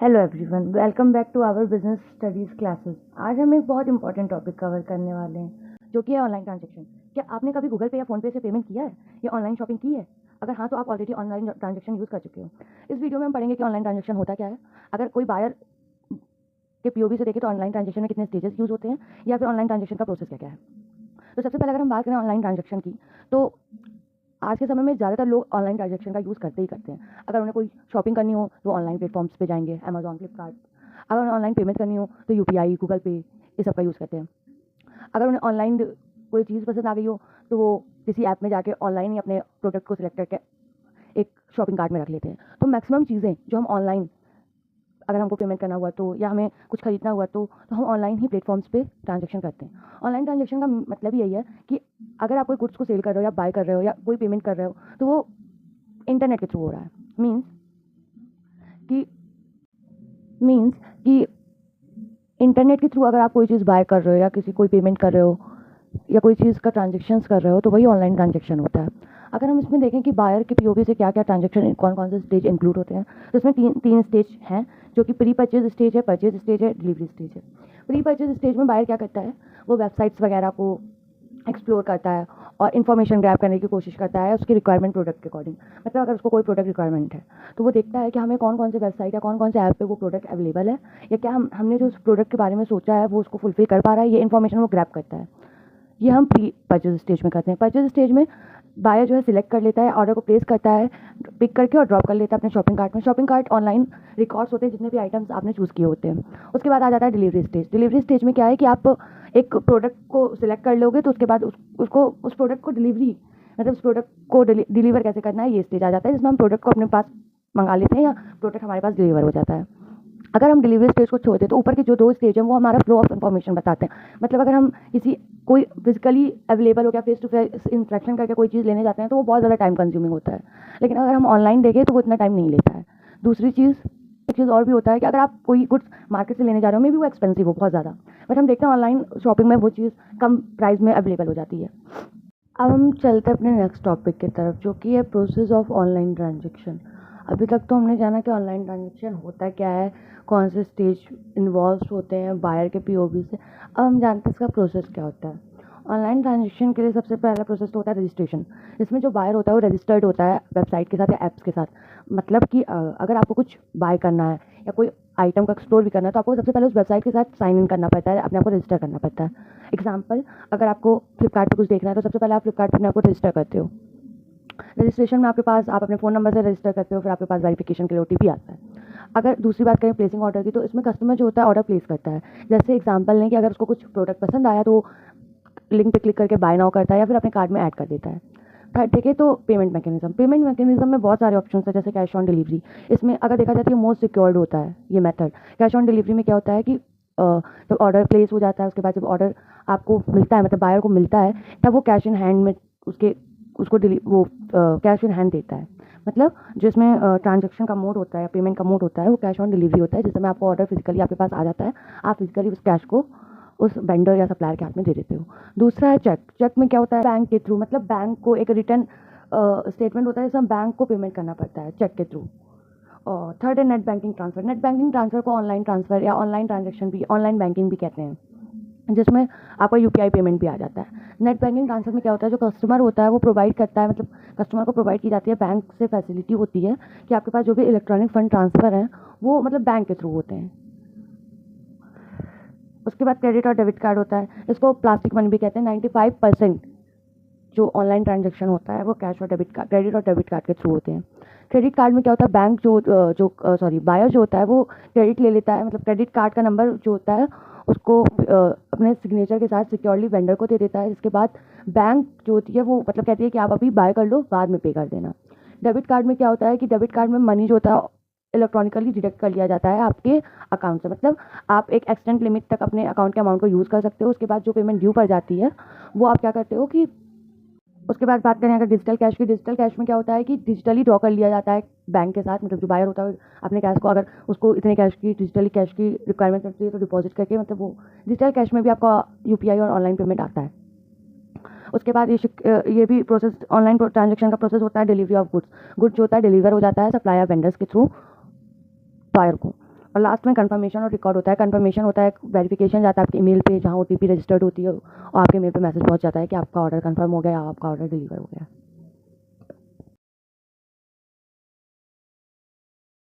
Hello everyone, welcome back to our business studies classes. आज हम एक बहुत इंपॉर्टेंट टॉपिक कवर करने वाले हैं जो कि है ऑनलाइन ट्रांजैक्शन। क्या आपने कभी गूगल पे या फ़ोन पे से पेमेंट किया है या ऑनलाइन शॉपिंग की है? अगर हाँ, तो आप ऑलरेडी ऑनलाइन ट्रांजैक्शन यूज़ कर चुके हो। इस वीडियो में हम पढ़ेंगे कि ऑनलाइन ट्रांजैक्शन होता क्या है, अगर कोई बायर के पीओवी से देखे तो ऑनलाइन ट्रांजैक्शन में कितने स्टेजेस यूज़ होते हैं, या फिर ऑनलाइन ट्रांजैक्शन का प्रोसेस क्या क्या है। तो सबसे पहले अगर हम बात करें ऑनलाइन ट्रांजैक्शन की, तो आज के समय में ज़्यादातर लोग ऑनलाइन ट्रांजैक्शन का यूज़ करते ही करते हैं। अगर उन्हें कोई शॉपिंग करनी हो तो ऑनलाइन प्लेटफॉर्म्स पे जाएंगे, अमेजॉन, फ्लिपकार्ट। अगर उन्हें ऑनलाइन पेमेंट करनी हो तो यूपीआई, गूगल पे, ये सब का यूज़ करते हैं। अगर उन्हें ऑनलाइन कोई चीज़ पसंद आ गई हो तो वो किसी ऐप में जाके ऑनलाइन ही अपने प्रोडक्ट को सिलेक्ट करके एक शॉपिंग कार्ट में रख लेते हैं। तो मैक्सिमम चीज़ें जो हम ऑनलाइन, अगर हमको पेमेंट करना हुआ तो, या हमें कुछ खरीदना हुआ तो हम ऑनलाइन ही प्लेटफॉर्म्स पे ट्रांजैक्शन करते हैं। ऑनलाइन ट्रांजैक्शन का मतलब यही है कि अगर आप कोई गुड्स को सेल कर रहे हो या बाय कर रहे हो या कोई पेमेंट कर रहे हो तो वो इंटरनेट के थ्रू हो रहा है। मीन्स कि इंटरनेट के थ्रू अगर आप कोई चीज़ बाय कर रहे हो या किसी कोई पेमेंट कर रहे हो या कोई चीज़ का ट्रांजेक्शन्स कर रहे हो तो वही ऑनलाइन ट्रांजेक्शन होता है। अगर हम इसमें देखें कि बायर के पीओवी से क्या क्या ट्रांजेक्शन, कौन कौन से स्टेज इंक्लूड होते हैं, तो इसमें तीन स्टेज हैं, जो कि प्री परचेज स्टेज है, परचेज स्टेज है, डिलीवरी स्टेज है। प्री परचेज स्टेज में बायर क्या करता है, वो वेबसाइट्स वगैरह को एक्सप्लोर करता है और इन्फॉर्मेशन ग्रैब करने की कोशिश करता है उसकी रिक्वायरमेंट प्रोडक्ट के अकॉर्डिंग। मतलब अगर उसको कोई प्रोडक्ट रिक्वायरमेंट है तो वो देखता है कि हमें कौन कौन से वेबसाइट या कौन कौन से ऐप पे वो प्रोडक्ट अवेलेबल है, या क्या हमने जो उस प्रोडक्ट के बारे में सोचा है वो उसको फुलफिल कर पा रहा है, ये इन्फॉर्मेशन वो ग्रैब करता है। ये हम प्री परचेज स्टेज में करते हैं। परचेज स्टेज में बायर जो है सिलेक्ट कर लेता है, ऑर्डर को प्लेस करता है, पिक करके और ड्रॉप कर लेता है अपने शॉपिंग कार्ट में। शॉपिंग कार्ट ऑनलाइन रिकॉर्ड्स होते हैं जितने भी आइटम्स आपने चूज़ किए होते हैं। उसके बाद आ जाता है डिलीवरी स्टेज। डिलीवरी स्टेज में क्या है कि आप एक प्रोडक्ट को सिलेक्ट कर लोगे तो उसके बाद उसको उस प्रोडक्ट को डिलीवरी, मतलब उस प्रोडक्ट को डिलीवर कैसे करना है, ये स्टेज आ जाता है जिसमें हम प्रोडक्ट को अपने पास मंगा लेते हैं या प्रोडक्ट हमारे पास डिलीवर हो जाता है। अगर हम डिलीवरी स्टेज को छोड़ दें तो ऊपर के जो दो स्टेज हैं वो हमारा फ्लो ऑफ इन्फॉर्मेशन बताते हैं। मतलब अगर हम कोई फिजिकली अवेलेबल हो गया, फेस टू फेस इंटरेक्शन करके कोई चीज़ लेने जाते हैं तो वो बहुत ज़्यादा टाइम कंज्यूमिंग होता है। लेकिन अगर हम ऑनलाइन देखें तो वो इतना टाइम नहीं लेता है। दूसरी चीज़, एक चीज़ और भी होता है कि अगर आप कोई गुड्स मार्केट से लेने जा रहे हो, मे भी वो एक्सपेंसिव हो बहुत ज़्यादा, बट हम देखते हैं ऑनलाइन शॉपिंग में वो चीज़ कम प्राइस में अवेलेबल हो जाती है। अब हम चलते हैं अपने नेक्स्ट टॉपिक की तरफ, जो कि है प्रोसेस ऑफ ऑनलाइन ट्रांजेक्शन। अभी तक तो हमने जाना कि ऑनलाइन ट्रांजेक्शन होता क्या है, कौन से स्टेज इन्वॉल्व होते हैं बायर के पीओवी से। अब हम जानते हैं इसका प्रोसेस क्या होता है। ऑनलाइन ट्रांजेक्शन के लिए सबसे पहला प्रोसेस तो होता है रजिस्ट्रेशन। इसमें जो बायर होता है वो रजिस्टर्ड होता है वेबसाइट के साथ या ऐप्स के साथ। मतलब कि अगर आपको कुछ बाय करना है या कोई आइटम का एक्सप्लोर भी करना है तो आपको सबसे पहले उस वेबसाइट के साथ साइन इन करना पड़ता है, अपने आप को रजिस्टर करना पड़ता है। एग्जाम्पल, अगर आपको फ्लिपकार्ट पर कुछ देखना है तो सबसे पहले आप फ्लिपकार्ट पर अपने आप को रजिस्टर करते हो। रजिस्ट्रेशन में आपके पास, आप अपने फ़ोन नंबर से रजिस्टर करते हो, फिर आपके पास वेरिफिकेशन के लिए ओटीपी आता है। अगर दूसरी बात करें प्लेसिंग ऑर्डर की, तो इसमें कस्टमर जो होता है ऑर्डर प्लेस करता है। जैसे एग्जांपल लें कि अगर उसको कुछ प्रोडक्ट पसंद आया तो लिंक पे क्लिक करके बाय नाउ करता है या फिर अपने कार्ड में ऐड कर देता है। थर्ड देखें तो पेमेंट मैकेनिज्म में बहुत सारे ऑप्शन है, जैसे कैश ऑन डिलीवरी। इसमें अगर देखा जाए तो ये मोस्ट सिक्योर्ड होता है ये मेथड। कैश ऑन डिलीवरी में क्या होता है कि जब ऑर्डर प्लेस हो जाता है, उसके बाद जब ऑर्डर आपको मिलता है, मतलब बायर को मिलता है, तब वो कैश इन हैंड में उसको वो कैश इन हैंड देता है। मतलब जिसमें ट्रांजैक्शन का मोड होता है या पेमेंट का मोड होता है वो कैश ऑन डिलीवरी होता है, जिसमें आपको ऑर्डर फिजिकली आपके पास आ जाता है, आप फिजिकली उस कैश को उस वेंडर या सप्लायर के हाथ में दे देते हो। दूसरा है चेक। चेक में क्या होता है, बैंक के थ्रू, मतलब बैंक को एक रिटर्न स्टेटमेंट होता है जिसमें बैंक को पेमेंट करना पड़ता है चेक के थ्रू। और थर्ड है net banking transfer. Net banking transfer को ऑनलाइन ट्रांसफ़र या ऑनलाइन ट्रांजेक्शन भी, ऑनलाइन बैंकिंग भी कहते हैं, जिसमें आपका यूपीआई पेमेंट भी आ जाता है। नेट बैंकिंग ट्रांसफर में क्या होता है, जो कस्टमर होता है वो प्रोवाइड करता है, मतलब कस्टमर को प्रोवाइड की जाती है, बैंक से फैसिलिटी होती है कि आपके पास जो भी इलेक्ट्रॉनिक फंड ट्रांसफ़र है वो मतलब बैंक के थ्रू होते हैं। उसके बाद क्रेडिट और डेबिट कार्ड होता है, इसको प्लास्टिक मनी भी कहते हैं। 95% जो ऑनलाइन ट्रांजेक्शन होता है वो कैश और क्रेडिट और डेबिट कार्ड के थ्रू होते हैं। क्रेडिट कार्ड में क्या होता है, बैंक बायर जो होता है वो क्रेडिट ले लेता है, मतलब क्रेडिट कार्ड का नंबर जो होता है उसको अपने सिग्नेचर के साथ सिक्योरली वेंडर को दे देता है। इसके बाद बैंक जो होती है वो मतलब कहती है कि आप अभी बाय कर लो, बाद में पे कर देना। डेबिट कार्ड में क्या होता है कि डेबिट कार्ड में मनी जो होता है इलेक्ट्रॉनिकली डिडक्ट कर लिया जाता है आपके अकाउंट से, मतलब आप एक एक्सटेंट लिमिट तक अपने अकाउंट के अमाउंट को यूज़ कर सकते हो। उसके बाद जो पेमेंट ड्यू पड़ जाती है वो आप क्या करते हो कि उसके बाद बात करें अगर डिजिटल कैश की। डिजिटल कैश में क्या होता है कि डिजिटली ड्रॉ कर लिया जाता है बैंक के साथ, मतलब जो बायर होता है अपने कैश को, अगर उसको इतने कैश की डिजिटली कैश की रिक्वायरमेंट रहती है तो डिपॉजिट करके, मतलब वो डिजिटल कैश में भी आपका यूपीआई और ऑनलाइन पेमेंट आता है। उसके बाद ये भी प्रोसेस, ऑनलाइन ट्रांजेक्शन का प्रोसेस होता है डिलीवरी ऑफ गुड्स। गुड्स जो होता है डिलीवर हो जाता है सप्लायर वेंडर्स के थ्रू बायर को। और लास्ट में कंफर्मेशन और रिकॉर्ड होता है। कंफर्मेशन होता है, वेरिफिकेशन जाता है आपके ईमेल पे, जहाँ ओटीपी रजिस्टर्ड होती है और आपके मेल पे मैसेज पहुंच जाता है कि आपका ऑर्डर कंफर्म हो गया, आपका ऑर्डर डिलीवर हो गया।